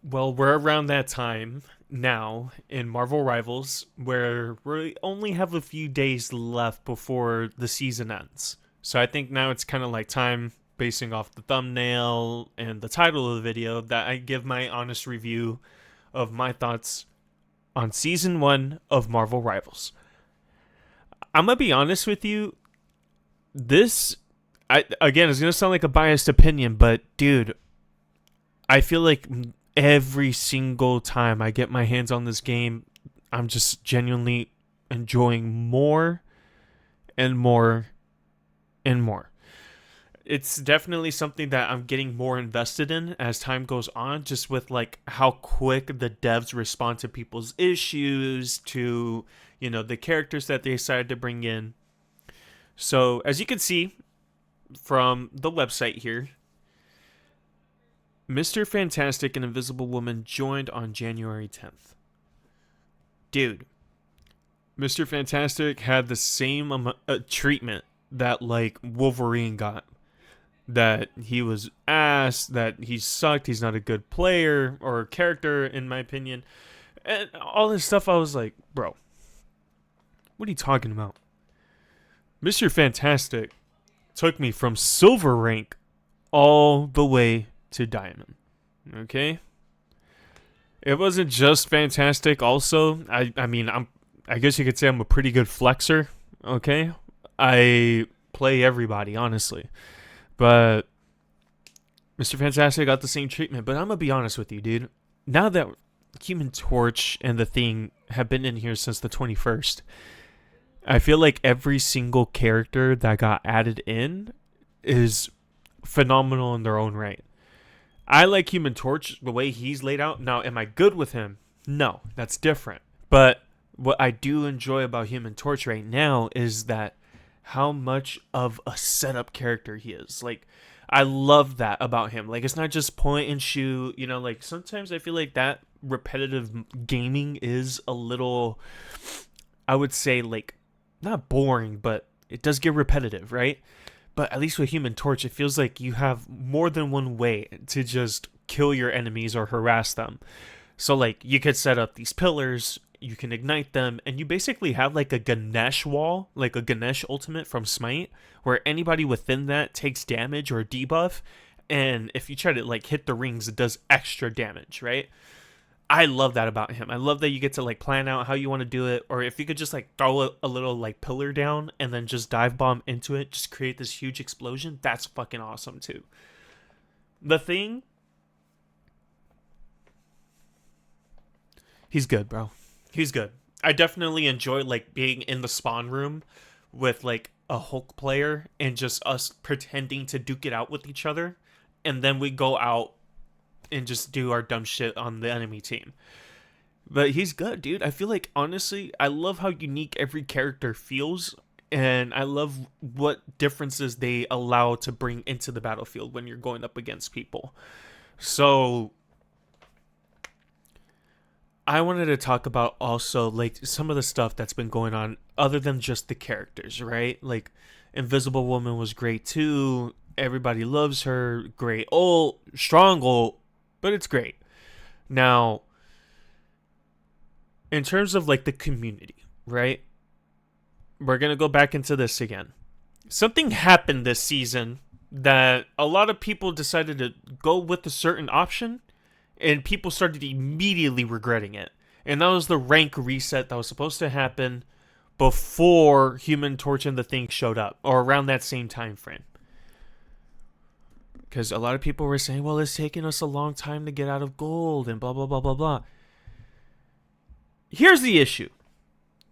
Well, we're around that time now in Marvel Rivals where we only have a few days left before the season ends. So I think now it's kind of like time, basing off the thumbnail and the title of the video, that I give my honest review of my thoughts on season 1 of Marvel Rivals. I'm going to be honest with you, this again, it's going to sound like a biased opinion, but dude, I feel like every single time I get my hands on this game, I'm just genuinely enjoying more and more and more. It's definitely something that I'm getting more invested in as time goes on, just with like how quick the devs respond to people's issues, to, the characters that they decided to bring in. So, as you can see from the website here, Mr. Fantastic and Invisible Woman joined on January 10th. Dude, Mr. Fantastic had the same treatment that like Wolverine got. That he was asked, that he sucked, he's not a good player or character in my opinion. And all this stuff, I was like, bro, what are you talking about? Mr. Fantastic took me from silver rank all the way to diamond. Okay? It wasn't just fantastic. Also, I guess you could say I'm a pretty good flexer. Okay? I play everybody, honestly. But Mr. Fantastic got the same treatment. But I'm going to be honest with you, dude. Now that Human Torch and the Thing have been in here since the 21st, I feel like every single character that got added in is phenomenal in their own right. I like Human Torch, the way he's laid out. Now, am I good with him? No, that's different. But what I do enjoy about Human Torch right now is that how much of a setup character he is. Like, I love that about him. Like, it's not just point and shoot. Like, sometimes I feel like that repetitive gaming is a little, I would say, like, not boring, but it does get repetitive, right? But at least with Human Torch, it feels like you have more than one way to just kill your enemies or harass them. So, like, you could set up these pillars, you can ignite them, and you basically have like a Ganesh wall, like a Ganesh ultimate from Smite, where anybody within that takes damage or debuff, and if you try to like hit the rings, it does extra damage, right? I love that about him. I love that you get to like plan out how you want to do it, or if you could just like throw a little like pillar down and then just dive bomb into it, just create this huge explosion. That's fucking awesome too. The Thing, he's good, bro. He's good. I definitely enjoy like being in the spawn room with like a Hulk player and just us pretending to duke it out with each other, and then we go out and just do our dumb shit on the enemy team. But he's good, dude. I feel like, honestly, I love how unique every character feels, and I love what differences they allow to bring into the battlefield when you're going up against people. So I wanted to talk about also like some of the stuff that's been going on other than just the characters, right? Like, Invisible Woman was great too. Everybody loves her. Great ult, strong ult, but it's great. Now, in terms of like the community, right? We're going to go back into this again. Something happened this season that a lot of people decided to go with a certain option, and people started immediately regretting it. And that was the rank reset that was supposed to happen before Human Torch and the Thing showed up, or around that same time frame. Because a lot of people were saying, well, it's taking us a long time to get out of gold and blah, blah, blah, blah, blah. Here's the issue.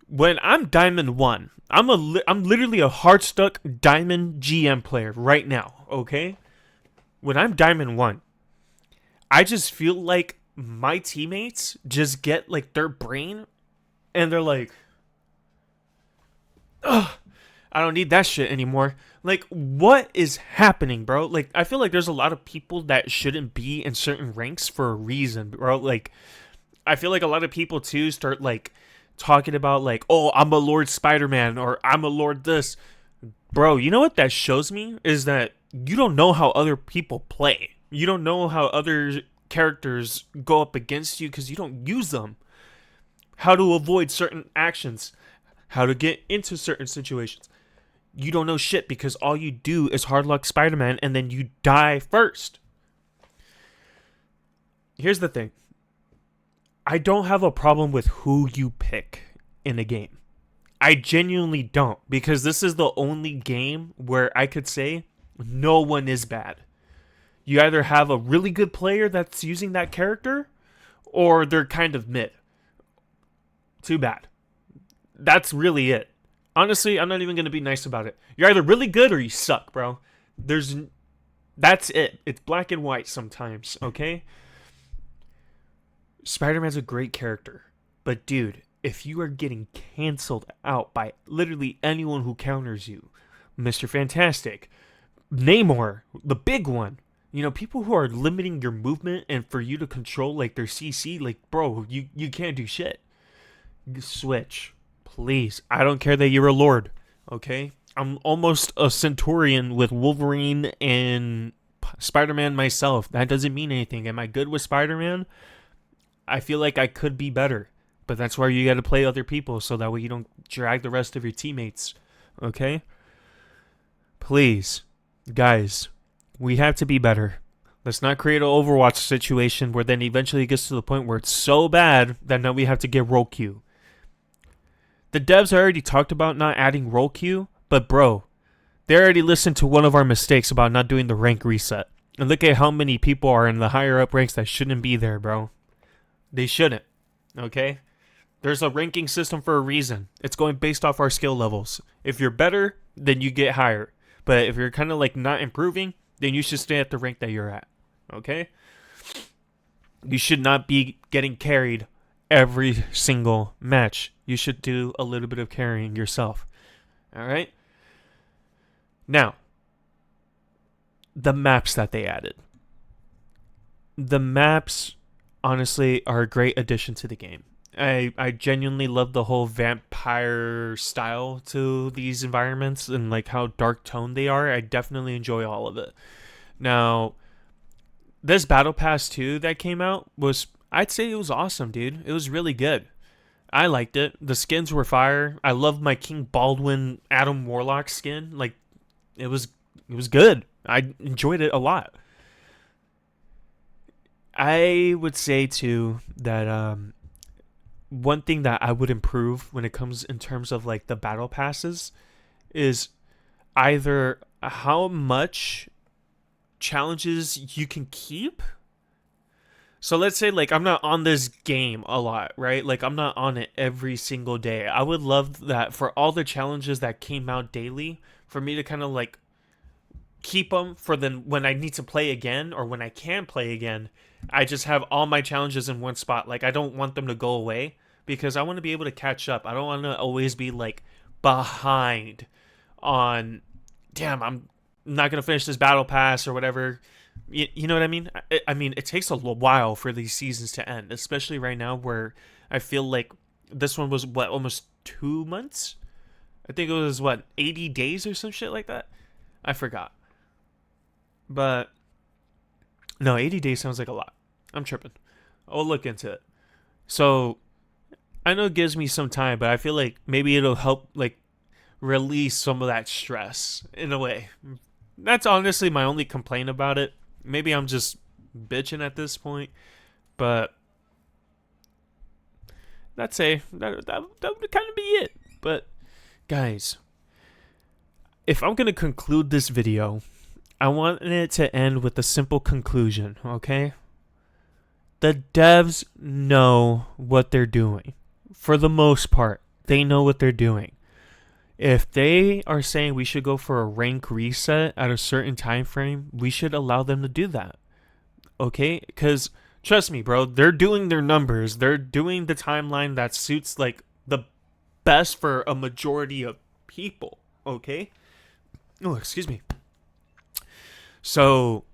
When I'm Diamond 1, I'm literally a hard-stuck Diamond GM player right now, okay? When I'm Diamond 1, I just feel like my teammates just get like their brain and they're like, ugh, I don't need that shit anymore. Like, what is happening, bro? Like, I feel like there's a lot of people that shouldn't be in certain ranks for a reason, bro. Like, I feel like a lot of people too start like talking about like, oh, I'm a Lord Spider-Man or I'm a Lord this. Bro, you know what that shows me is that you don't know how other people play. You don't know how other characters go up against you because you don't use them. How to avoid certain actions, how to get into certain situations. You don't know shit because all you do is hard luck Spider-Man and then you die first. Here's the thing. I don't have a problem with who you pick in a game. I genuinely don't, because this is the only game where I could say no one is bad. You either have a really good player that's using that character, or they're kind of mid. Too bad. That's really it. Honestly, I'm not even going to be nice about it. You're either really good or you suck, bro. That's it. It's black and white sometimes, okay? Spider-Man's a great character. But dude, if you are getting canceled out by literally anyone who counters you, Mr. Fantastic, Namor, the big one, people who are limiting your movement and for you to control like their CC, like, bro, you can't do shit. Switch, please. I don't care that you're a lord, okay? I'm almost a Centurion with Wolverine and Spider-Man myself. That doesn't mean anything. Am I good with Spider-Man? I feel like I could be better, but that's why you got to play other people so that way you don't drag the rest of your teammates, okay? Please, guys, we have to be better. Let's not create an Overwatch situation where then eventually it gets to the point where it's so bad that now we have to get role queue. The devs already talked about not adding role queue, but bro, they already listened to one of our mistakes about not doing the rank reset. And look at how many people are in the higher up ranks that shouldn't be there, bro. They shouldn't, okay? There's a ranking system for a reason. It's going based off our skill levels. If you're better, then you get higher. But if you're kind of like not improving, then you should stay at the rank that you're at, okay? You should not be getting carried every single match. You should do a little bit of carrying yourself, all right? Now, the maps that they added. The maps, honestly, are a great addition to the game. I genuinely love the whole vampire style to these environments and like how dark toned they are. I definitely enjoy all of it. Now, this Battle Pass 2 that came out I'd say it was awesome, dude. It was really good. I liked it. The skins were fire. I loved my King Baldwin Adam Warlock skin. Like, it was good. I enjoyed it a lot. I would say too that one thing that I would improve when it comes in terms of like the battle passes is either how much challenges you can keep. So let's say like I'm not on this game a lot, right? Like I'm not on it every single day. I would love that for all the challenges that came out daily for me to kind of like keep them for then when I need to play again or when I can play again. I just have all my challenges in one spot. Like I don't want them to go away because I want to be able to catch up. I don't want to always be like behind on, damn, I'm not going to finish this battle pass or whatever. You know what I mean? I mean, it takes a while for these seasons to end, especially right now where I feel like this one was, almost 2 months? I think it was, 80 days or some shit like that? I forgot. But, no, 80 days sounds like a lot. I'm tripping. I'll look into it. So, I know it gives me some time, but I feel like maybe it'll help, like, release some of that stress in a way. That's honestly my only complaint about it. Maybe I'm just bitching at this point, but that would kind of be it. But guys, if I'm going to conclude this video, I want it to end with a simple conclusion, okay? The devs know what they're doing. For the most part, they know what they're doing. If they are saying we should go for a rank reset at a certain time frame, we should allow them to do that. Okay? Because trust me, bro, they're doing their numbers. They're doing the timeline that suits like the best for a majority of people. Okay? Oh, excuse me. So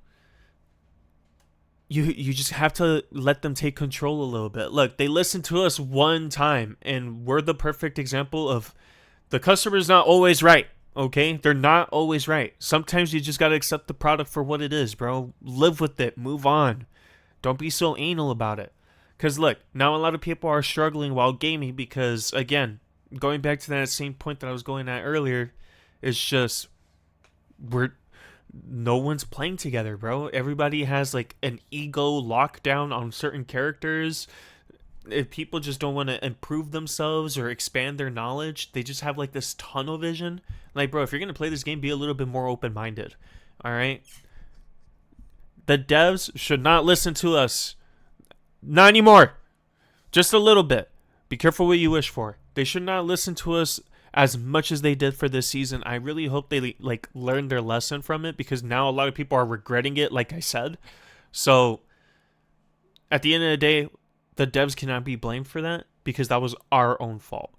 you just have to let them take control a little bit. Look, they listened to us one time, and we're the perfect example of the customer's not always right, okay? They're not always right. Sometimes you just got to accept the product for what it is, bro. Live with it. Move on. Don't be so anal about it. Because look, now a lot of people are struggling while gaming because, again, going back to that same point that I was going at earlier, it's just we're no one's playing together, bro. Everybody has like an ego lockdown on certain characters. If people just don't want to improve themselves or expand their knowledge, they just have like this tunnel vision. Like, bro, if you're gonna play this game, be a little bit more open-minded. All right. The devs should not listen to us. Not anymore. Just a little bit. Be careful what you wish for. They should not listen to us as much as they did for this season. I really hope they like learned their lesson from it, because now a lot of people are regretting it, like I said. So at the end of the day, the devs cannot be blamed for that, because that was our own fault.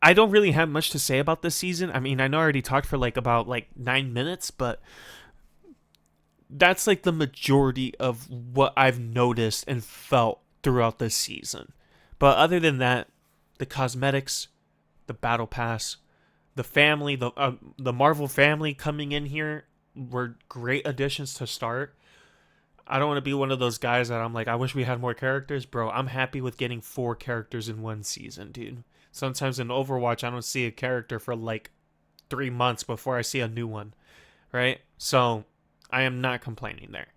I don't really have much to say about this season. I mean, I know I already talked for about 9 minutes, but that's like the majority of what I've noticed and felt throughout this season. But other than that, the cosmetics, the battle pass, the family, the Marvel family coming in here were great additions to start. I don't want to be one of those guys that I'm like, I wish we had more characters. Bro, I'm happy with getting 4 characters in one season, dude. Sometimes in Overwatch, I don't see a character for like 3 months before I see a new one, right? So I am not complaining there.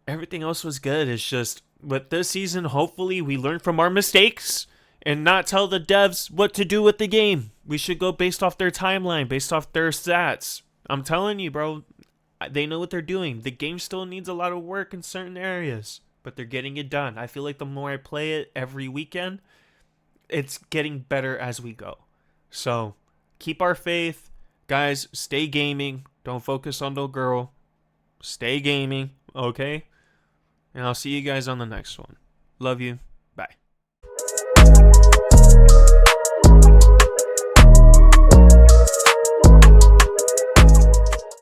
Everything else was good. It's just with this season, hopefully we learn from our mistakes and not tell the devs what to do with the game. We should go based off their timeline, based off their stats. I'm telling you, bro, they know what they're doing. The game still needs a lot of work in certain areas, but they're getting it done. I feel like the more I play it every weekend, it's getting better as we go. So keep our faith. Guys, stay gaming. Don't focus on no girl. Stay gaming, okay? And I'll see you guys on the next one. Love you.